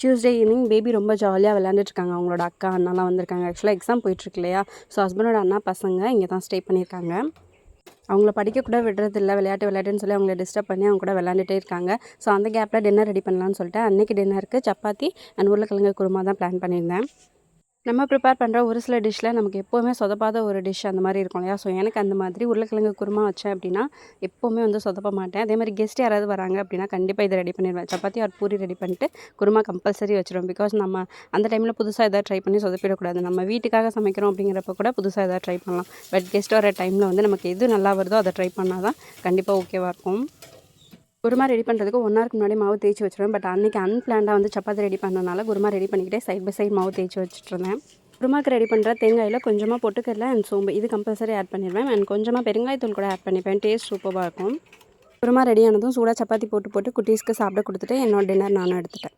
Tuesday evening baby ரொம்ப ஜாலியாக விளையாண்டுட்ருக்காங்க. அவங்களோட அக்கா, அண்ணாலாம் வந்திருக்காங்க. ஆக்சுவலாக எக்ஸாம் போயிட்டுருக்கு இல்லையா? ஸோ ஹஸ்பண்டோட அண்ணா பசங்க இங்கே தான் ஸ்டே பண்ணியிருக்காங்க. அவங்கள படிக்கக்கூட விடுறதில்ல. விளையாட்டுன்னு சொல்லி அவங்கள டிஸ்டர்ப் பண்ணி அவங்க கூட விளையாண்டுட்டே இருக்காங்க. ஸோ அந்த கேப்பில் டின்னர் ரெடி பண்ணலான்னு சொல்லிட்டு அன்றைக்கி டின்னருக்கு சப்பாத்தி அண்ட் உருளைக்கிழங்கு குருமா தான் பிளான் பண்ணியிருந்தேன். நம்ம ப்ரிப்பேர் பண்ணுற ஒரு சில டிஷ்ஷில் நமக்கு எப்போவுமே சொதப்பாத ஒரு டிஷ் அந்த மாதிரி இருக்கும் இல்லையா? ஸோ எனக்கு அந்த மாதிரி உருளைக்கிழங்கு குருமா வச்சேன் அப்படின்னா எப்போவுமே வந்து சொதப்ப மாட்டேன். அதே மாதிரி கெஸ்ட் யாராவது வராங்க அப்படின்னா கண்டிப்பாக இதை ரெடி பண்ணிடுவேன். சப்பாத்தி ஆர் பூரி ரெடி பண்ணிட்டு குருமா கம்பல்சரி வச்சுருவேன். பிகாஸ் நம்ம அந்த டைமில் புதுசாக எதாவது ட்ரை பண்ணி சொதப்பிடக்கூடாது. நம்ம வீட்டுக்காக சமைக்கிறோம் அப்படிங்கிறப்ப கூட புதுசாக எதாவது ட்ரை பண்ணலாம். பட் கெஸ்ட் வர டைமில் வந்து நமக்கு எது நல்லா வருதோ அதை ட்ரை பண்ணால் தான் கண்டிப்பாக ஓகேவாக இருக்கும். குருமா ரெடி பண்ணுறதுக்கு 1 ஹவருக்கு முன்னாடி மாவு தேய்ச்சி வச்சுருவேன். பட் அன்றைக்கி அன்பிளான்டாக வந்து சப்பாத்தி ரெடி பண்ணனால குருமா ரெடி பண்ணிக்கிட்டே சைட் பை சைட் மாவு தேய்ச்சி வச்சுட்ருந்தேன். குருமாக்கு ரெடி பண்ணுற தேங்காயில் கொஞ்சமாக பொட்டுக்கடலை அண்ட் சோம்பு இது கம்பல்சரி ஆட் பண்ணிடுவேன். அண்ட் கொஞ்சமாக பெருங்காயத்தூள் கூட ஆட் பண்ணிப்பேன். டேஸ்ட் சூப்பராக இருக்கும். குருமா ரெடி ஆனதும் சூடாக சப்பாத்தி போட்டு குட்டீஸ்க்கு சாப்பிட கொடுத்துட்டு என்னோட டின்னர் நானும் எடுத்துட்டேன்.